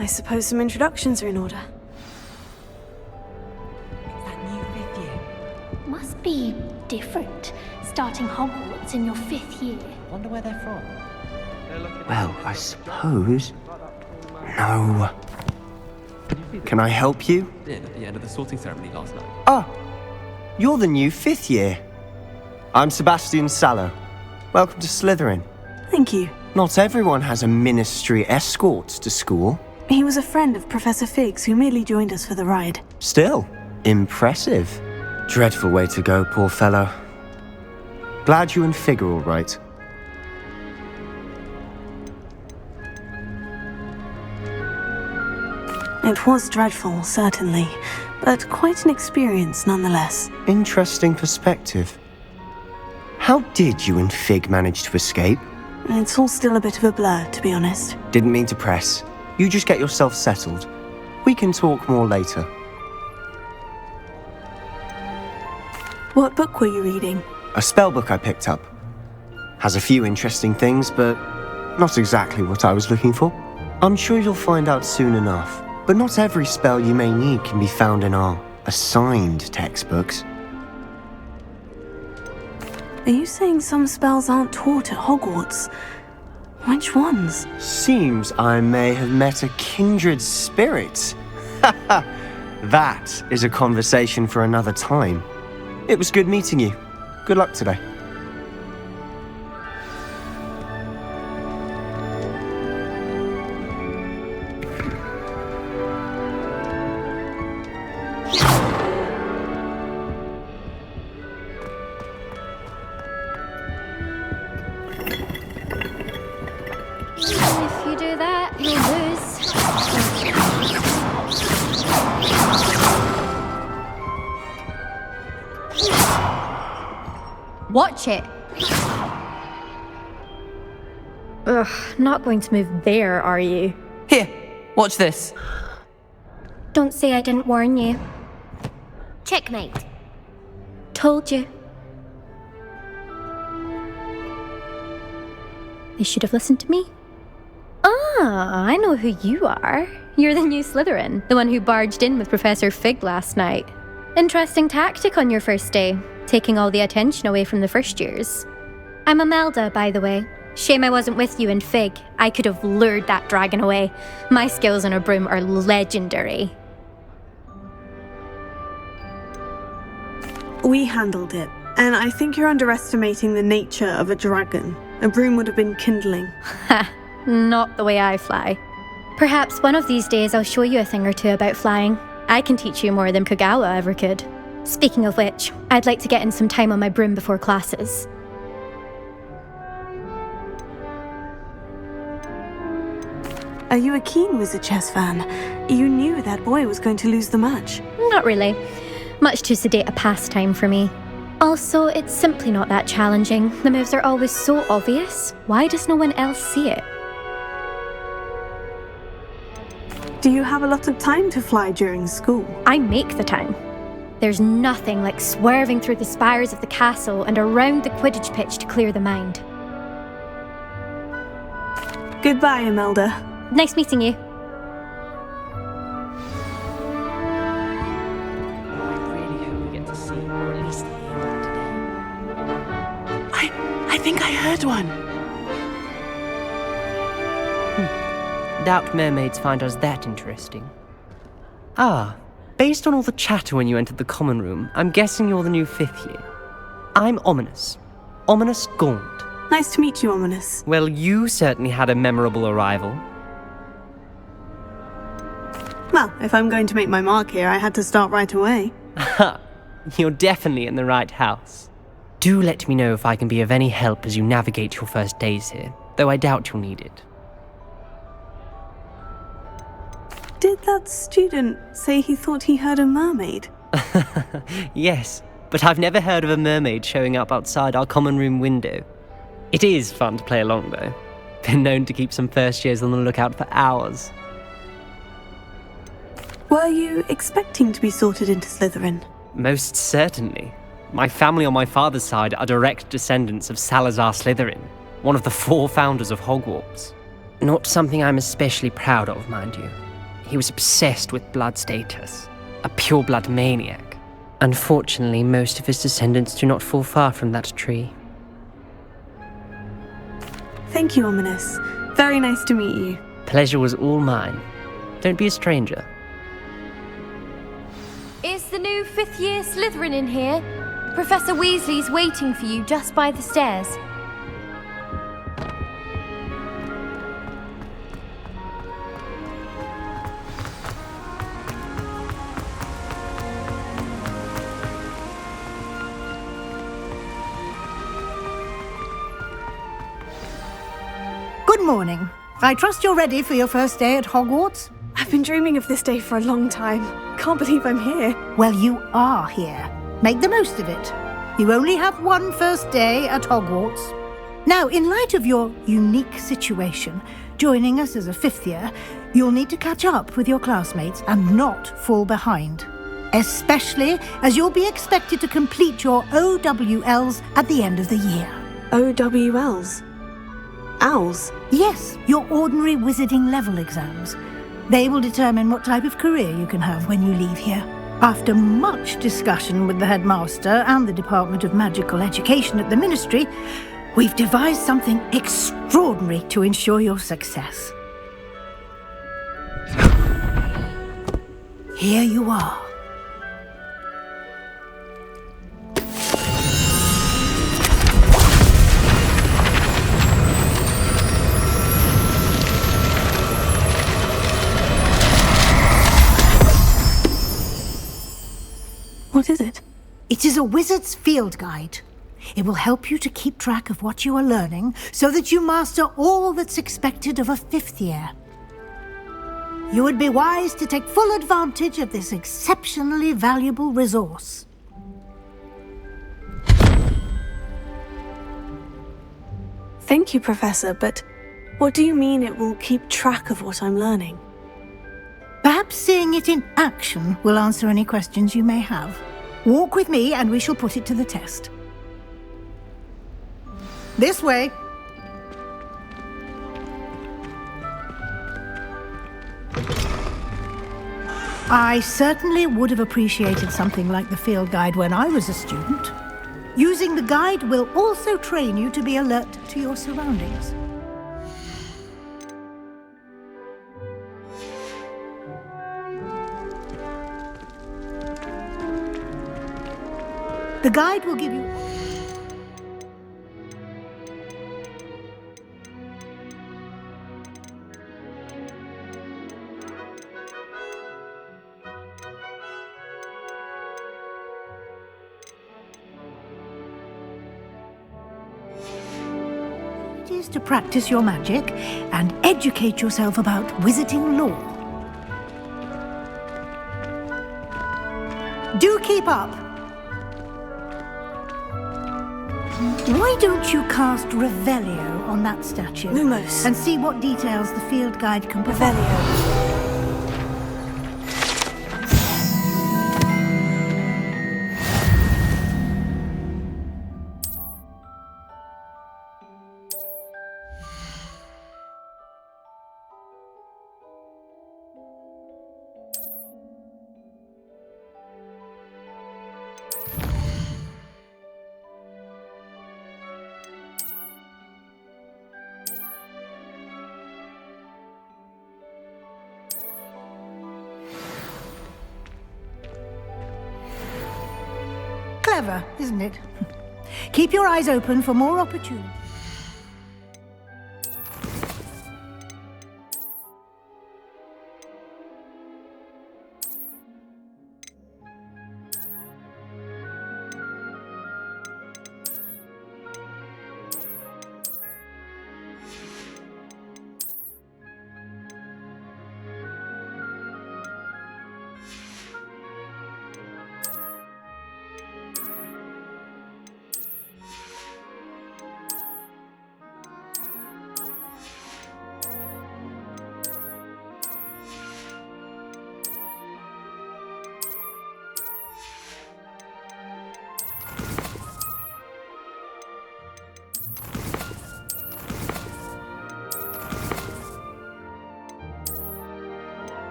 I suppose some introductions are in order. It's that new 5th year. Must be different, starting Hogwarts in your 5th year. Wonder where they're from. Well, I suppose... No. Can I help you? Did at the end of the sorting ceremony last night. Ah, you're the new 5th year. I'm Sebastian Sallow. Welcome to Slytherin. Thank you. Not everyone has a ministry escort to school. He was a friend of Professor Fig's who merely joined us for the ride. Still, impressive. Dreadful way to go, poor fellow. Glad you and Fig are all right. It was dreadful, certainly, but quite an experience nonetheless. Interesting perspective. How did you and Fig manage to escape? It's all still a bit of a blur, to be honest. Didn't mean to press. You just get yourself settled. We can talk more later. What book were you reading? A spell book I picked up. Has a few interesting things, but not exactly what I was looking for. I'm sure you'll find out soon enough. But not every spell you may need can be found in our assigned textbooks. Are you saying some spells aren't taught at Hogwarts? Which ones? Seems I may have met a kindred spirit. That is a conversation for another time. It was good meeting you. Good luck today. If you do that, you'll lose. Watch it. Ugh, not going to move there, are you? Here, watch this. Don't say I didn't warn you. Checkmate. Told you. They should have listened to me. Ah, I know who you are. You're the new Slytherin, the one who barged in with Professor Fig last night. Interesting tactic on your first day, taking all the attention away from the first years. I'm Imelda, by the way. Shame I wasn't with you in Fig. I could have lured that dragon away. My skills on a broom are legendary. We handled it, and I think you're underestimating the nature of a dragon. A broom would have been kindling. Ha, not the way I fly. Perhaps one of these days I'll show you a thing or two about flying. I can teach you more than Kogawa ever could. Speaking of which, I'd like to get in some time on my broom before classes. Are you a keen Wizard Chess fan? You knew that boy was going to lose the match. Not really. Much too sedate a pastime for me. Also, it's simply not that challenging. The moves are always so obvious. Why does no one else see it? Do you have a lot of time to fly during school? I make the time. There's nothing like swerving through the spires of the castle and around the Quidditch pitch to clear the mind. Goodbye, Imelda. Nice meeting you. I really hope we get to see, or at least hear one today. I think I heard one. Doubt mermaids find us that interesting. Ah, based on all the chatter when you entered the common room, I'm guessing you're the new 5th year. I'm Ominous. Ominous Gaunt. Nice to meet you, Ominous. Well, you certainly had a memorable arrival. Well, if I'm going to make my mark here, I had to start right away. Ha! You're definitely in the right house. Do let me know if I can be of any help as you navigate your first days here, though I doubt you'll need it. Did that student say he thought he heard a mermaid? Yes, but I've never heard of a mermaid showing up outside our common room window. It is fun to play along, though. Been known to keep some first years on the lookout for hours. Were you expecting to be sorted into Slytherin? Most certainly. My family on my father's side are direct descendants of Salazar Slytherin, one of the 4 founders of Hogwarts. Not something I'm especially proud of, mind you. he was obsessed with blood status, a pure-blood maniac. Unfortunately, most of his descendants do not fall far from that tree. Thank you, Ominous. Very nice to meet you. Pleasure was all mine. Don't be a stranger. Is the new fifth-year Slytherin in here? Professor Weasley's waiting for you just by the stairs. Good morning. I trust you're ready for your first day at Hogwarts? I've been dreaming of this day for a long time. Can't believe I'm here. Well, you are here. Make the most of it. You only have one first day at Hogwarts. Now, in light of your unique situation, joining us as a fifth year, you'll need to catch up with your classmates and not fall behind. Especially as you'll be expected to complete your OWLs at the end of the year. OWLs? Owls? Yes, your ordinary wizarding level exams. They will determine what type of career you can have when you leave here. After much discussion with the headmaster and the Department of Magical Education at the Ministry, we've devised something extraordinary to ensure your success. Here you are. What is it? It is a wizard's field guide. It will help you to keep track of what you are learning so that you master all that's expected of a fifth year. You would be wise to take full advantage of this exceptionally valuable resource. Thank you, Professor, but what do you mean it will keep track of what I'm learning? Perhaps seeing it in action will answer any questions you may have. Walk with me and we shall put it to the test. This way. I certainly would have appreciated something like the field guide when I was a student. Using the guide will also train you to be alert to your surroundings. The guide will give you... It is to practice your magic and educate yourself about wizarding lore. Do keep up! Why don't you cast Revelio on that statue? Lumos. And see what details the field guide can provide. Revelio. Clever, isn't it? Keep your eyes open for more opportunities.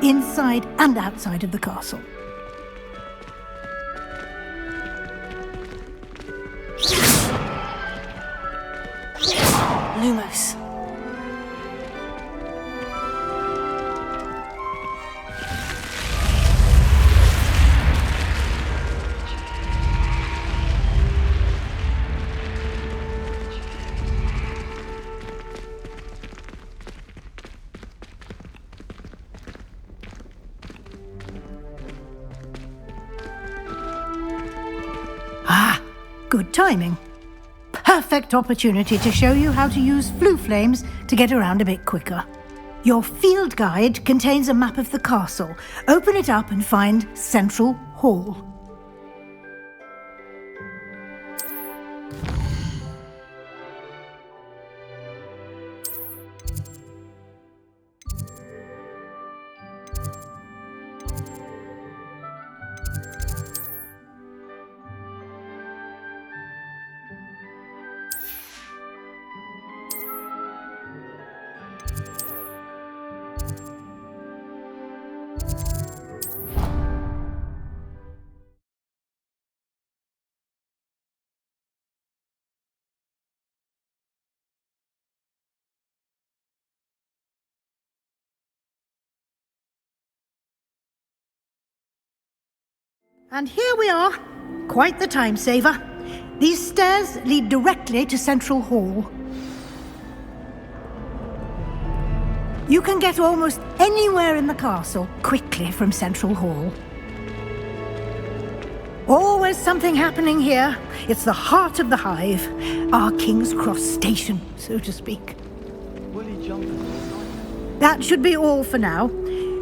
inside and outside of the castle. Lumos. Ah, good timing. Perfect opportunity to show you how to use flue flames to get around a bit quicker. Your field guide contains a map of the castle. Open it up and find Central Hall. And here we are. Quite the time saver. These stairs lead directly to Central Hall. You can get almost anywhere in the castle quickly from Central Hall. Always something happening here. It's the heart of the hive. Our King's Cross station, so to speak. That should be all for now.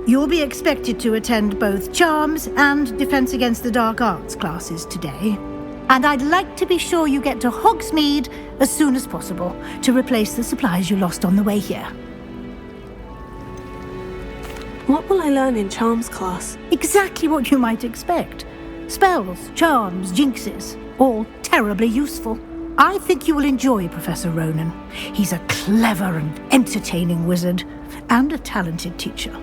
You'll be expected to attend both Charms and Defense Against the Dark Arts classes today. And I'd like to be sure you get to Hogsmeade as soon as possible to replace the supplies you lost on the way here. What will I learn in Charms class? Exactly what you might expect. Spells, charms, jinxes, all terribly useful. I think you will enjoy Professor Ronan. He's a clever and entertaining wizard, and a talented teacher.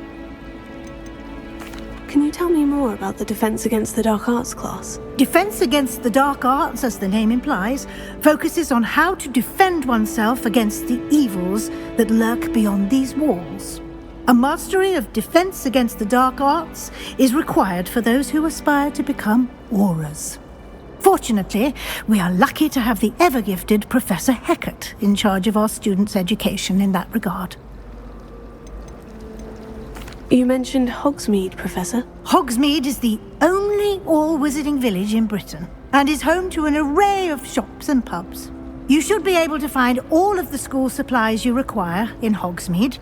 Can you tell me more about the Defense Against the Dark Arts class? Defense Against the Dark Arts, as the name implies, focuses on how to defend oneself against the evils that lurk beyond these walls. A mastery of Defense Against the Dark Arts is required for those who aspire to become auras. Fortunately, we are lucky to have the ever-gifted Professor Hecat in charge of our students' education in that regard. You mentioned Hogsmeade, Professor. Hogsmeade is the only all-wizarding village in Britain and is home to an array of shops and pubs. You should be able to find all of the school supplies you require in Hogsmeade.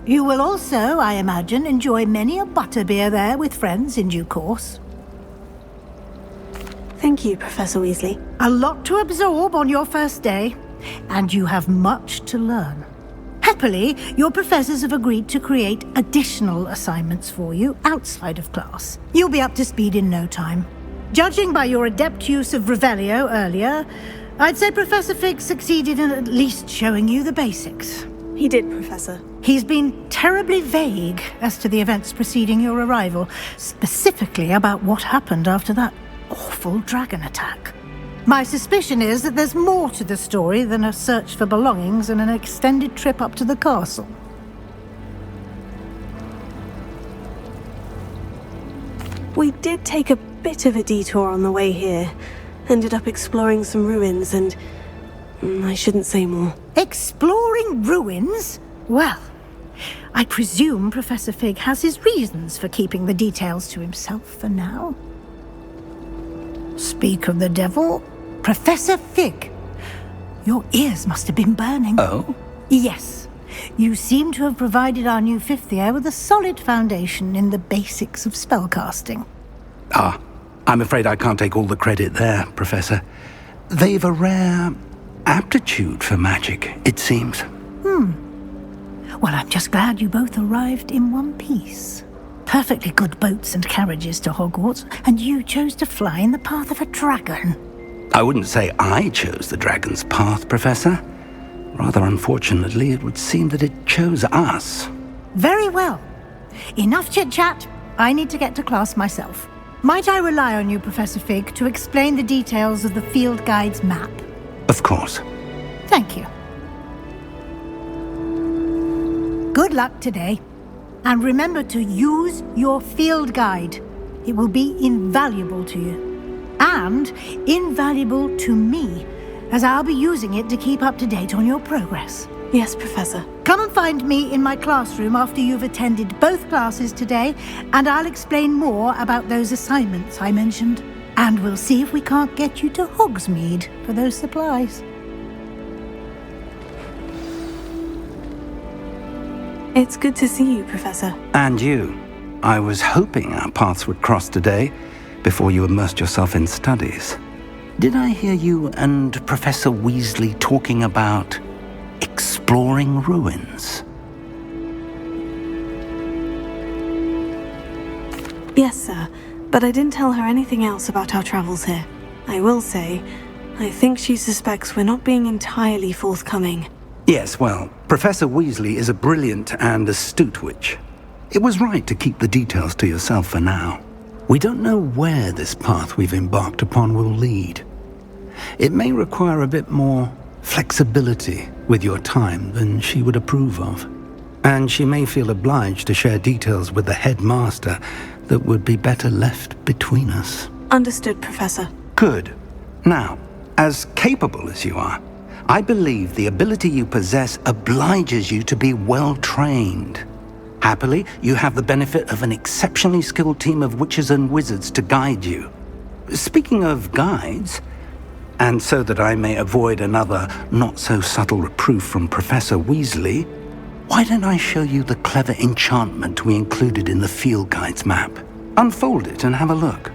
You will also, I imagine, enjoy many a butterbeer there with friends in due course. Thank you, Professor Weasley. A lot to absorb on your first day, and you have much to learn. Happily, your professors have agreed to create additional assignments for you outside of class. You'll be up to speed in no time. Judging by your adept use of Revelio earlier, I'd say Professor Fig succeeded in at least showing you the basics. He did, Professor. He's been terribly vague as to the events preceding your arrival, specifically about what happened after that awful dragon attack. My suspicion is that there's more to the story than a search for belongings and an extended trip up to the castle. We did take a bit of a detour on the way here. Ended up exploring some ruins and... I shouldn't say more. Exploring ruins? Well, I presume Professor Fig has his reasons for keeping the details to himself for now. Speak of the devil, Professor Fig. Your ears must have been burning. Oh? Yes. You seem to have provided our new fifth year with a solid foundation in the basics of spellcasting. Ah, I'm afraid I can't take all the credit there, Professor. They've a rare aptitude for magic, it seems. Well, I'm just glad you both arrived in one piece. Perfectly good boats and carriages to Hogwarts, and you chose to fly in the path of a dragon. I wouldn't say I chose the dragon's path, Professor. Rather unfortunately, it would seem that it chose us. Very well. Enough chit-chat. I need to get to class myself. Might I rely on you, Professor Fig, to explain the details of the field guide's map? Of course. Thank you. Good luck today. And remember to use your field guide. It will be invaluable to you. And invaluable to me, as I'll be using it to keep up to date on your progress. Yes, Professor. Come and find me in my classroom after you've attended both classes today, and I'll explain more about those assignments I mentioned. And we'll see if we can't get you to Hogsmeade for those supplies. It's good to see you, Professor. And you. I was hoping our paths would cross today, before you immersed yourself in studies. Did I hear you and Professor Weasley talking about exploring ruins? Yes, sir. But I didn't tell her anything else about our travels here. I will say, I think she suspects we're not being entirely forthcoming. Yes, well, Professor Weasley is a brilliant and astute witch. It was right to keep the details to yourself for now. We don't know where this path we've embarked upon will lead. It may require a bit more flexibility with your time than she would approve of. And she may feel obliged to share details with the headmaster that would be better left between us. Understood, Professor. Good. Now, as capable as you are, I believe the ability you possess obliges you to be well trained. Happily, you have the benefit of an exceptionally skilled team of witches and wizards to guide you. Speaking of guides, and so that I may avoid another not-so-subtle reproof from Professor Weasley, why don't I show you the clever enchantment we included in the field guide's map? Unfold it and have a look.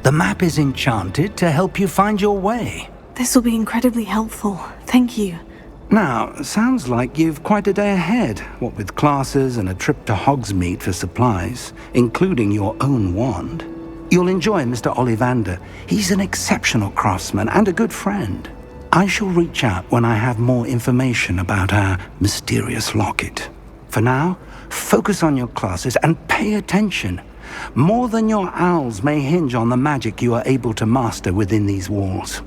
The map is enchanted to help you find your way. This will be incredibly helpful. Thank you. Now, sounds like you've quite a day ahead, what with classes and a trip to Hogsmeade for supplies, including your own wand. You'll enjoy Mr. Ollivander. He's an exceptional craftsman and a good friend. I shall reach out when I have more information about our mysterious locket. For now, focus on your classes and pay attention. More than your owls may hinge on the magic you are able to master within these walls.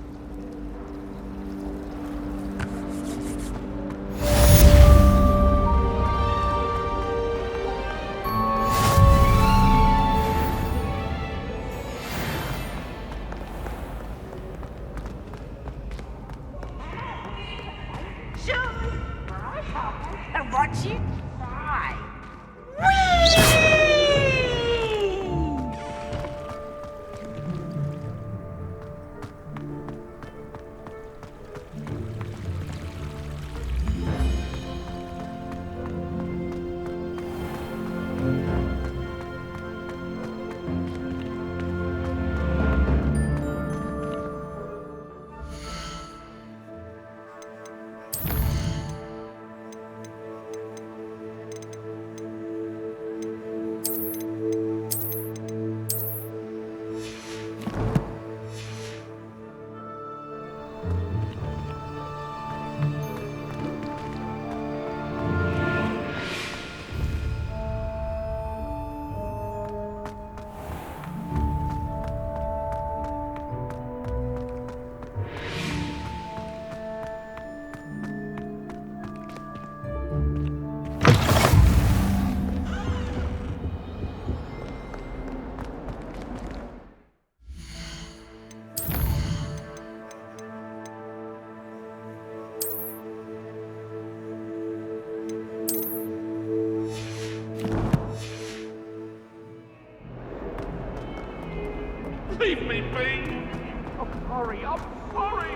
Leave me be! I'm sorry, I'm sorry!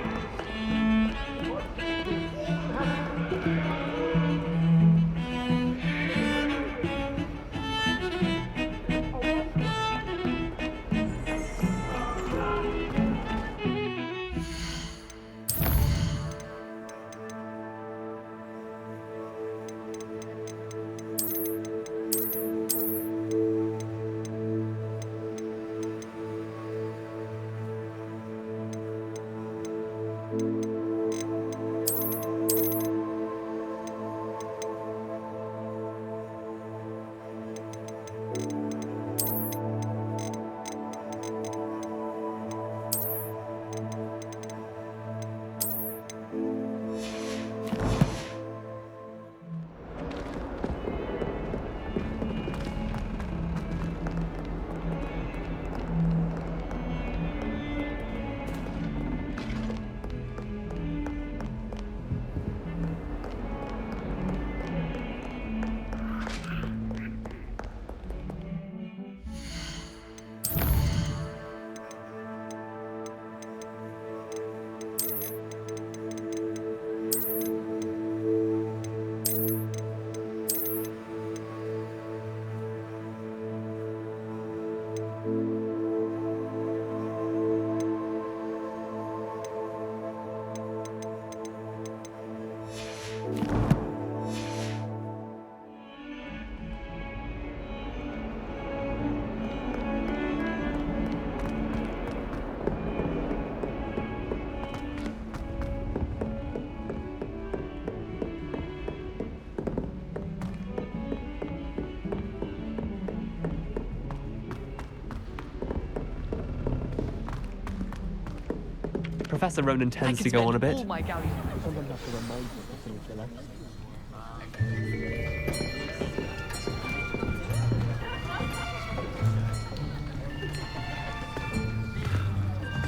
Professor Ronan tends to go on a bit.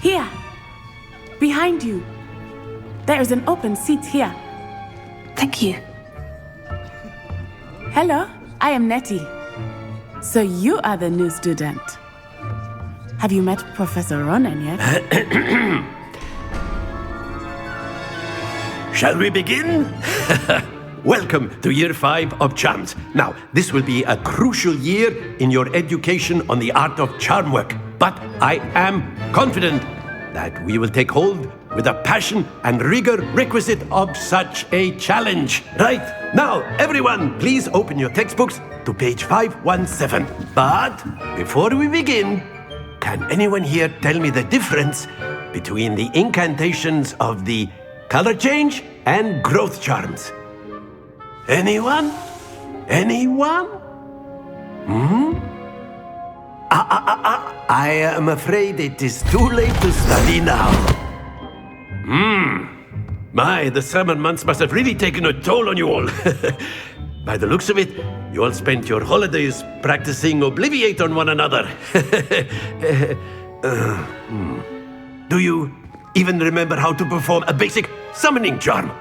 Here! Behind you! There is an open seat here. Thank you. Hello, I am Nettie. So you are the new student. Have you met Professor Ronan yet? Shall we begin? Welcome to Year 5 of Charms. Now, this will be a crucial year in your education on the art of charm work. But I am confident that we will take hold with the passion and rigor requisite of such a challenge. Right, now, everyone, please open your textbooks to page 517. But before we begin, can anyone here tell me the difference between the incantations of the color change and growth charms? Anyone? Anyone? I am afraid it is too late to study now. My, the summer months must have really taken a toll on you all. By the looks of it, you all spent your holidays practicing Obliviate on one another. Do you even remember how to perform a basic summoning charm?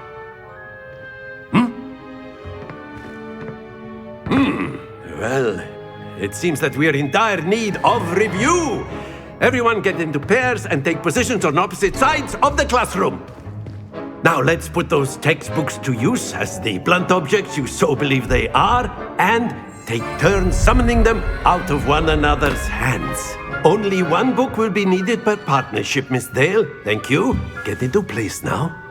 Well, it seems that we are in dire need of review. Everyone get into pairs and take positions on opposite sides of the classroom. Now let's put those textbooks to use as the blunt objects you so believe they are, and take turns summoning them out of one another's hands. Only one book will be needed per partnership, Miss Dale. Thank you. Get into place now.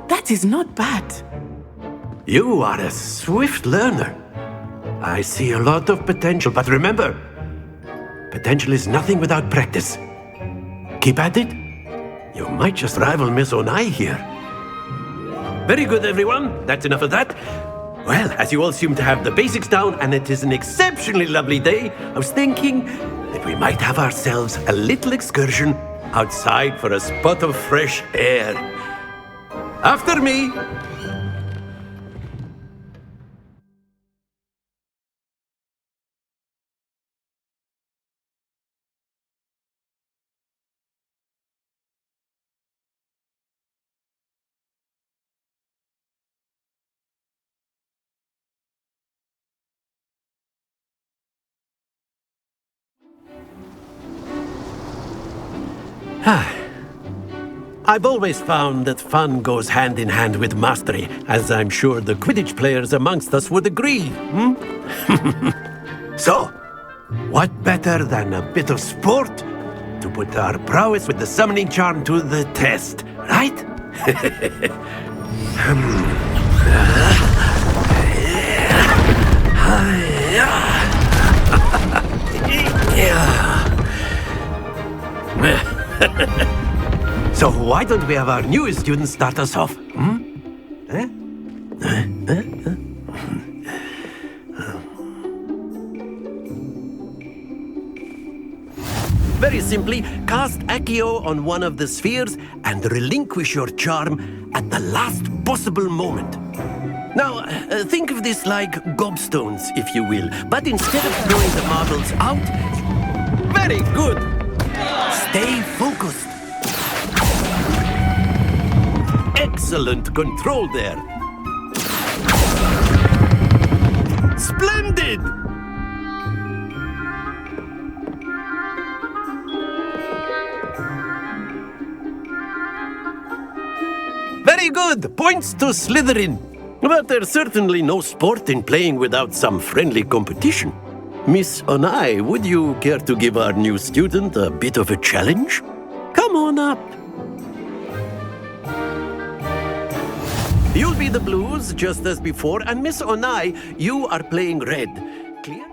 That is not bad. You are a swift learner. I see a lot of potential, but remember, potential is nothing without practice. Keep at it. You might just rival Miss Onai here. Very good, everyone. That's enough of that. Well, as you all seem to have the basics down, and it is an exceptionally lovely day, I was thinking that we might have ourselves a little excursion outside for a spot of fresh air. After me! I've always found that fun goes hand in hand with mastery, as I'm sure the Quidditch players amongst us would agree. So, what better than a bit of sport to put our prowess with the summoning charm to the test, right? So why don't we have our newest student start us off? Very simply, cast Accio on one of the spheres and relinquish your charm at the last possible moment. Now, think of this like gobstones, if you will, but instead of throwing the marbles out, very good. Stay focused. Excellent control there. Splendid! Very good! Points to Slytherin. But there's certainly no sport in playing without some friendly competition. Miss Onai, would you care to give our new student a bit of a challenge? Come on up. You'll be the blues just as before, and Miss Onai, you are playing red. Clear?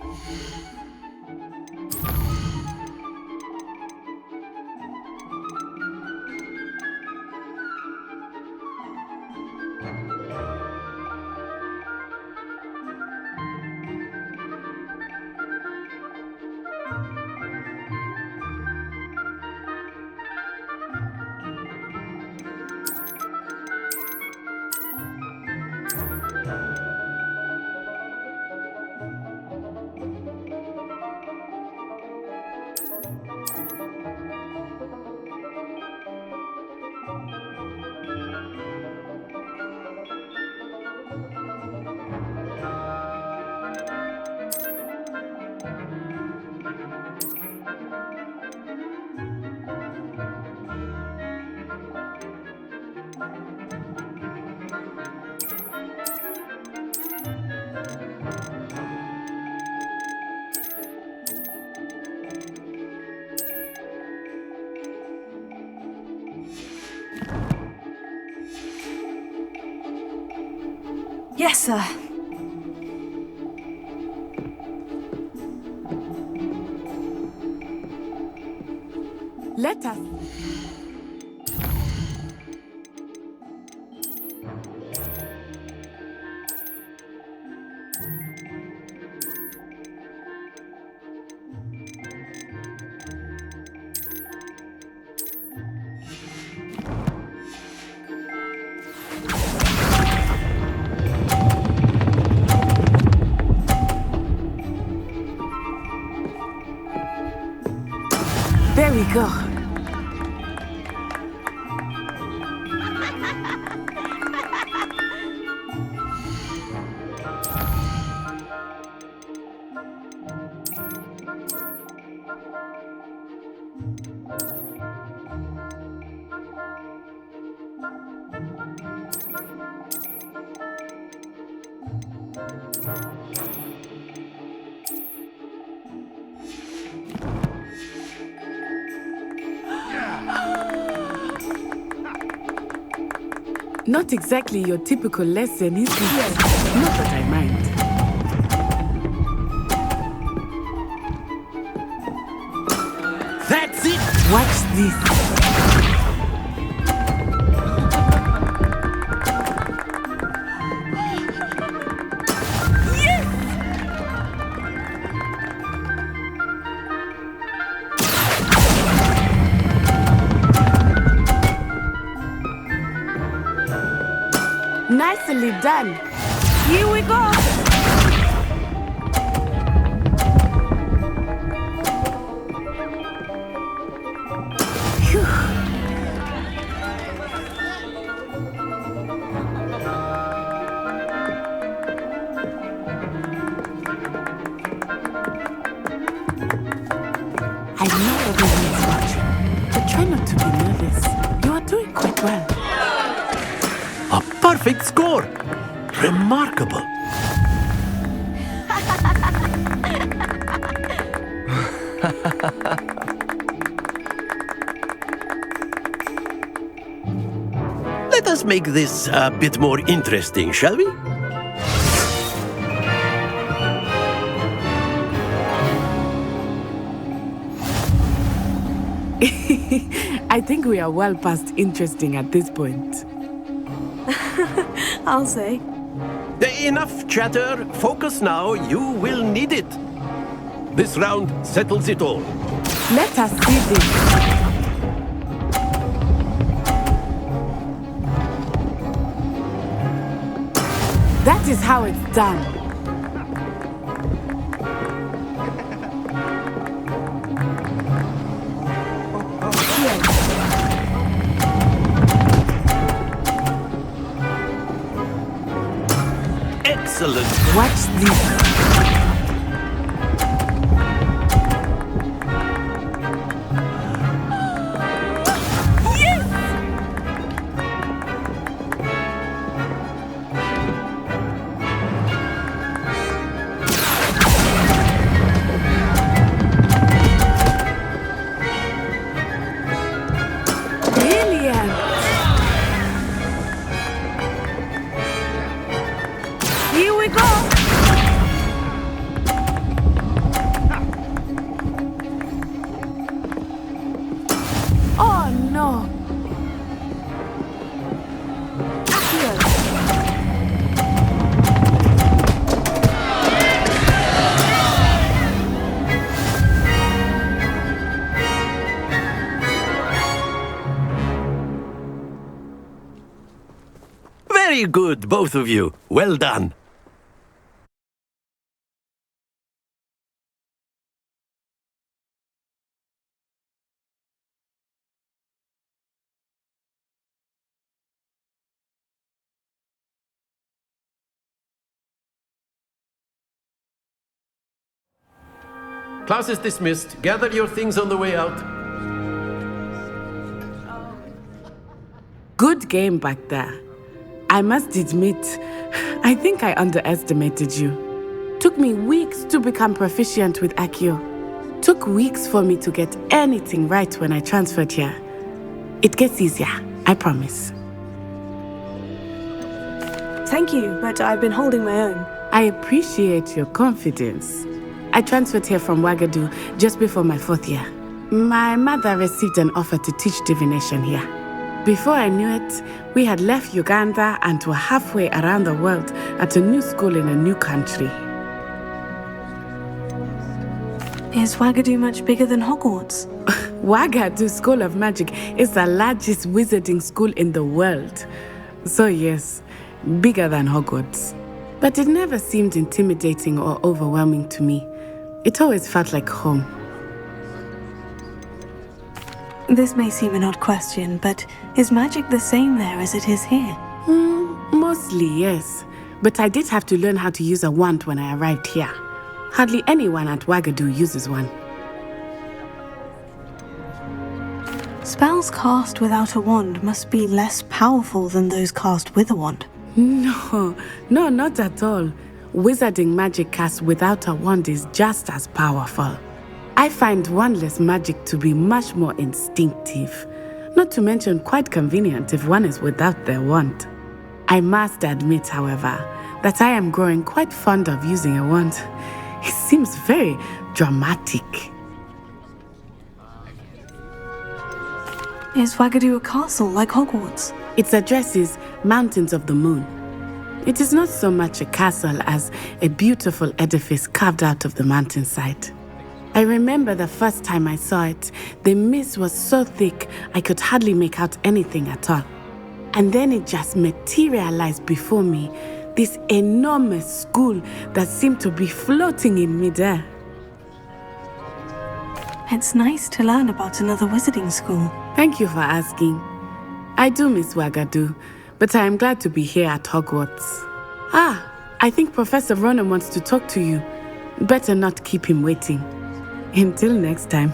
Yes, sir. Let us. There we go. Not exactly your typical lesson, is it? Not that I mind. That's it! Watch this. Nicely done. Here we go. Phew. I know everyone's watching, but try not to be nervous. You are doing quite well. A perfect score! Remarkable! Let us make this a bit more interesting, shall we? I think we are well past interesting at this point. I'll say. Enough chatter. Focus now. You will need it. This round settles it all. Let us see this. That is how it's done. Excellent. Watch this. no! Very good, both of you. Well done. Class is dismissed. Gather your things on the way out. Good game back there. I must admit, I think I underestimated you. Took me weeks to become proficient with Accio. Took weeks for me to get anything right when I transferred here. It gets easier, I promise. Thank you, but I've been holding my own. I appreciate your confidence. I transferred here from Wagadu just before my 4th year. My mother received an offer to teach divination here. Before I knew it, we had left Uganda and were halfway around the world at a new school in a new country. Is Wagadu much bigger than Hogwarts? Wagadu School of Magic is the largest wizarding school in the world. So yes, bigger than Hogwarts. But it never seemed intimidating or overwhelming to me. It always felt like home. This may seem an odd question, but is magic the same there as it is here? Mostly, yes. But I did have to learn how to use a wand when I arrived here. Hardly anyone at Wagadu uses one. Spells cast without a wand must be less powerful than those cast with a wand. No, not at all. Wizarding magic cast without a wand is just as powerful. I find wandless magic to be much more instinctive. Not to mention quite convenient if one is without their wand. I must admit, however, that I am growing quite fond of using a wand. It seems very dramatic. Is Wagadu a castle like Hogwarts? Its address is Mountains of the Moon. It is not so much a castle as a beautiful edifice carved out of the mountainside. I remember the first time I saw it, the mist was so thick I could hardly make out anything at all. And then it just materialized before me, this enormous school that seemed to be floating in midair. It's nice to learn about another wizarding school. Thank you for asking. I do miss Wagadu, but I am glad to be here at Hogwarts. I think Professor Ronan wants to talk to you. Better not keep him waiting. Until next time.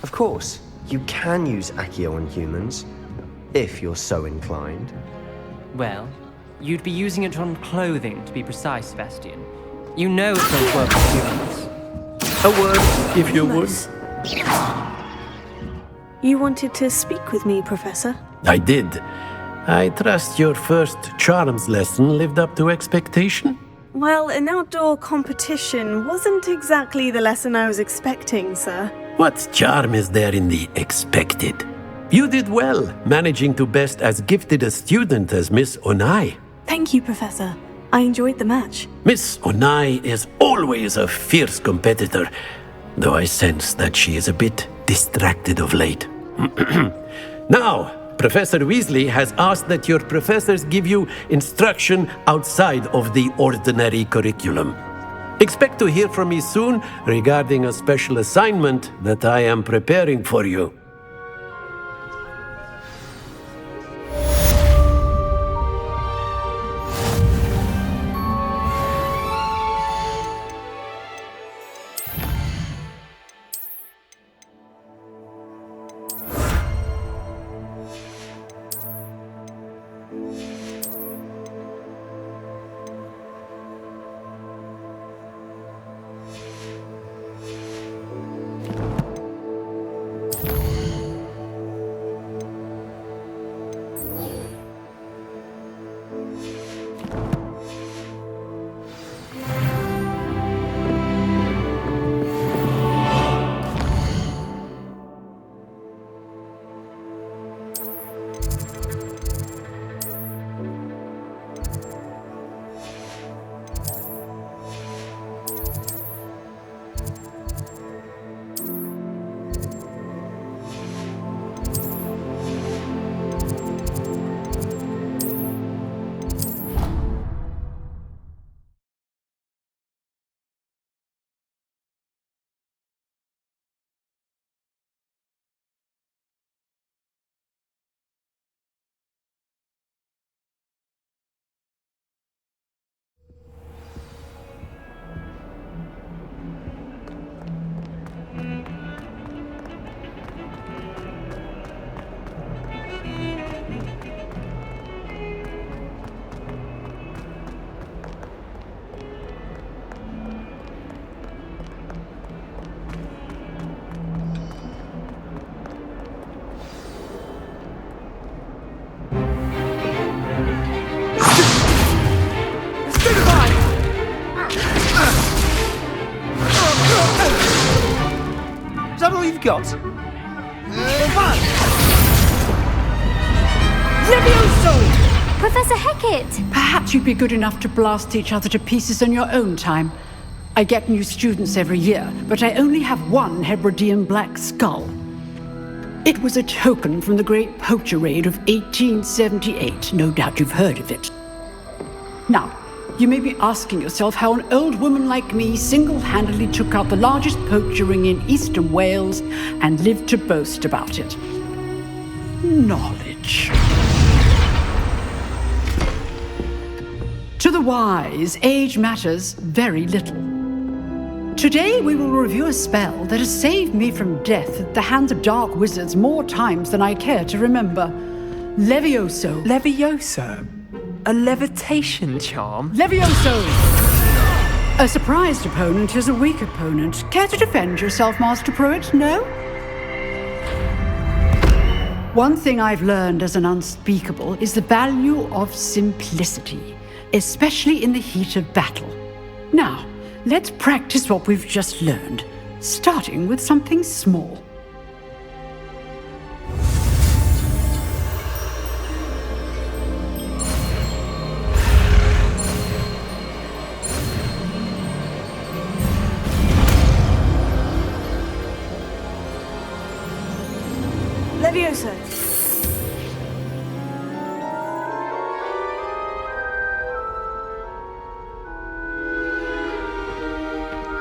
Of course, you can use Accio on humans, if you're so inclined. Well, you'd be using it on clothing, to be precise, Sebastian. You know it won't work with humans. A word, if you would. You wanted to speak with me, Professor? I did. I trust your first charms lesson lived up to expectation? Well, an outdoor competition wasn't exactly the lesson I was expecting, sir. What charm is there in the expected? You did well, managing to best as gifted a student as Miss Onai. Thank you, Professor. I enjoyed the match. Miss Onai is always a fierce competitor, though I sense that she is a bit distracted of late. Now, Professor Weasley has asked that your professors give you instruction outside of the ordinary curriculum. Expect to hear from me soon regarding a special assignment that I am preparing for you. got? Levioso! Professor Hecat! Perhaps you'd be good enough to blast each other to pieces in your own time. I get new students every year, but I only have one Hebridean black skull. It was a token from the Great Poacher Raid of 1878. No doubt you've heard of it. Now, you may be asking yourself how an old woman like me single-handedly took out the largest poacher ring in eastern Wales and lived to boast about it. Knowledge. To the wise, age matters very little. Today we will review a spell that has saved me from death at the hands of dark wizards more times than I care to remember. Levioso. Levioso? A levitation charm? Levioso! A surprised opponent is a weak opponent. Care to defend yourself, Master Pruitt? No? One thing I've learned as an unspeakable is the value of simplicity, especially in the heat of battle. Now, let's practice what we've just learned, starting with something small. Levioso.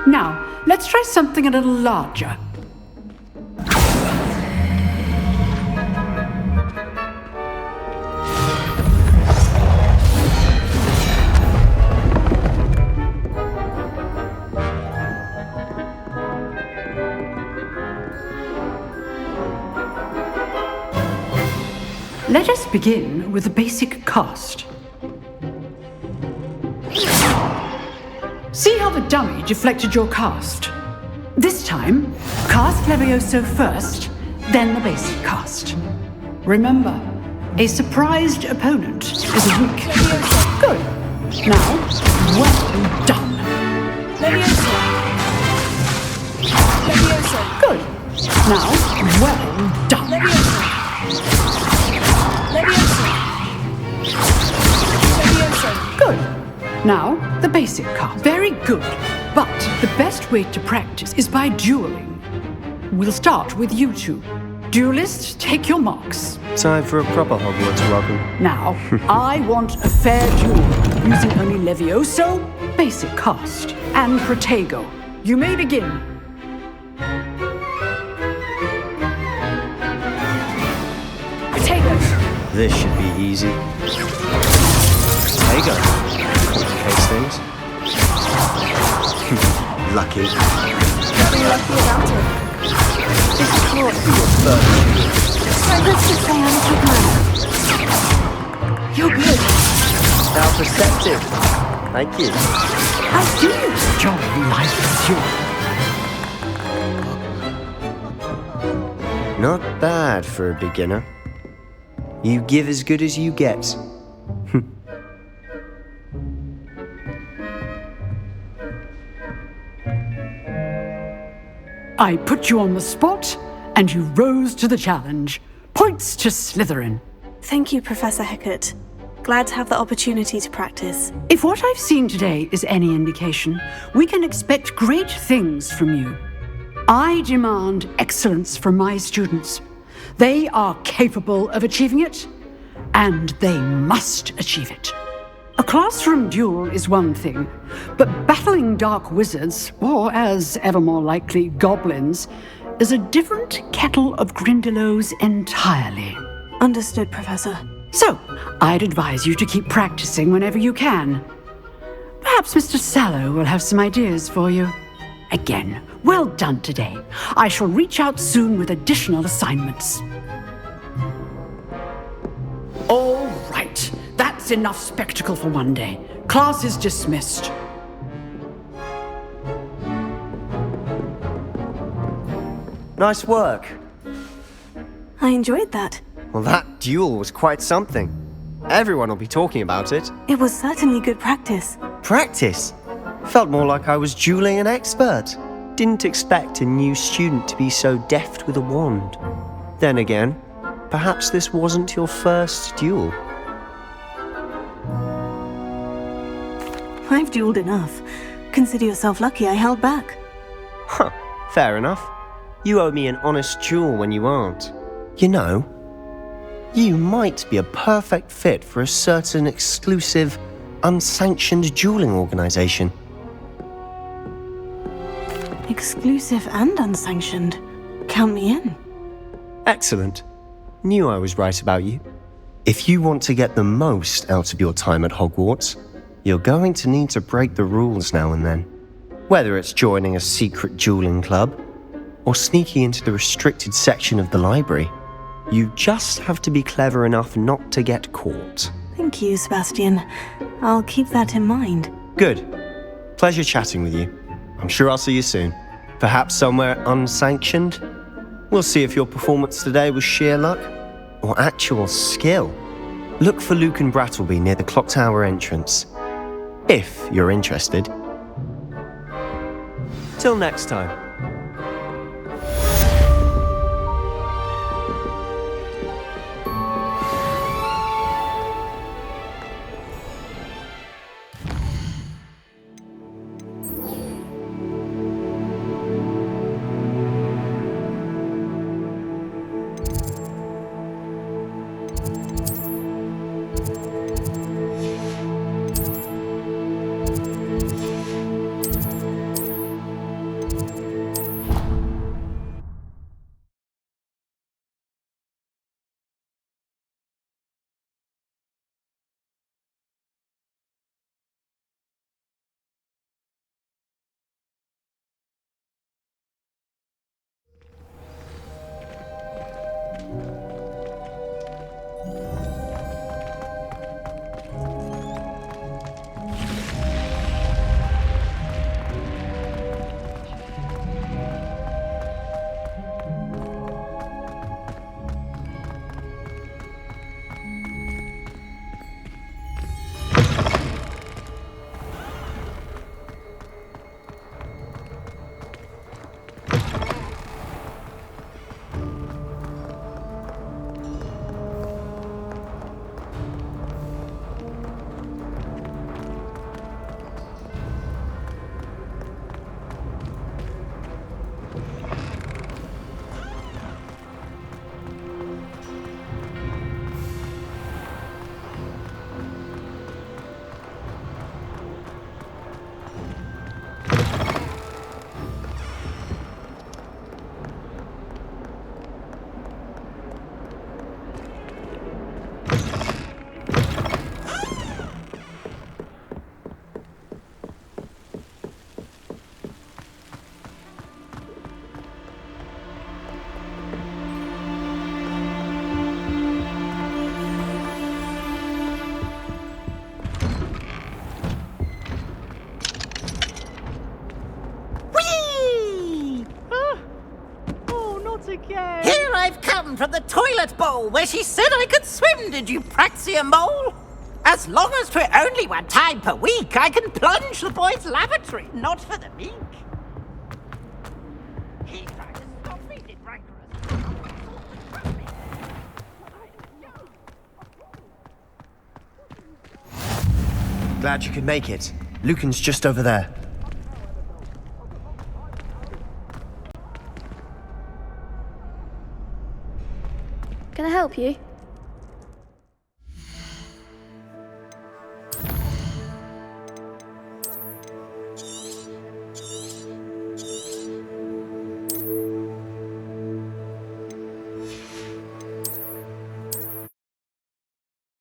Now, let's try something a little larger. Let us begin with the basic cast. See how the dummy deflected your cast? This time, cast Levioso first, then the basic cast. Remember, a surprised opponent is a weak. Good. Now, well done. Levioso. Levioso. Good. Now, well done. Levioso. Levioso. Levioso. Good. Now, the basic cast. Very good. But the best way to practice is by dueling. We'll start with you two. Duelists, take your marks. Time for a proper Hogwarts welcome. Now, I want a fair duel, using only Levioso, basic cast, and Protego. You may begin. Protego. This should be easy. Protego. Complicates things. Lucky. Very lucky about it. This can't be your first. Right, let's just say I'm a good man. You're good. How perceptive. Thank you. How do you enjoy life, Joe? Not bad for a beginner. You give as good as you get. I put you on the spot, and you rose to the challenge. Points to Slytherin. Thank you, Professor Hecat. Glad to have the opportunity to practice. If what I've seen today is any indication, we can expect great things from you. I demand excellence from my students. They are capable of achieving it, and they must achieve it. A classroom duel is one thing, but battling dark wizards, or as ever more likely, goblins, is a different kettle of Grindylows entirely. Understood, Professor. So, I'd advise you to keep practicing whenever you can. Perhaps Mr. Sallow will have some ideas for you. Again, well done today. I shall reach out soon with additional assignments. All right, that's enough spectacle for one day. Class is dismissed. Nice work. I enjoyed that. Well, that duel was quite something. Everyone will be talking about it. It was certainly good practice. Practice? Felt more like I was dueling an expert. Didn't expect a new student to be so deft with a wand. Then again, perhaps this wasn't your first duel. I've dueled enough. Consider yourself lucky I held back. Huh, fair enough. You owe me an honest duel when you aren't. You know, you might be a perfect fit for a certain exclusive, unsanctioned dueling organization. Exclusive and unsanctioned. Count me in. Excellent. Knew I was right about you. If you want to get the most out of your time at Hogwarts, you're going to need to break the rules now and then. Whether it's joining a secret dueling club, or sneaking into the restricted section of the library, you just have to be clever enough not to get caught. Thank you, Sebastian. I'll keep that in mind. Good. Pleasure chatting with you. I'm sure I'll see you soon. Perhaps somewhere unsanctioned? We'll see if your performance today was sheer luck or actual skill. Look for Luke and Brattleby near the clock tower entrance, if you're interested. Till next time. Here I've come from the toilet bowl where she said I could swim, did you praxia mole? As long as 'twere only one time per week, I can plunge the boys' lavatory, not for the meek. He tried to stop me, did rancorous. Glad you could make it. Lucan's just over there. Can I help you?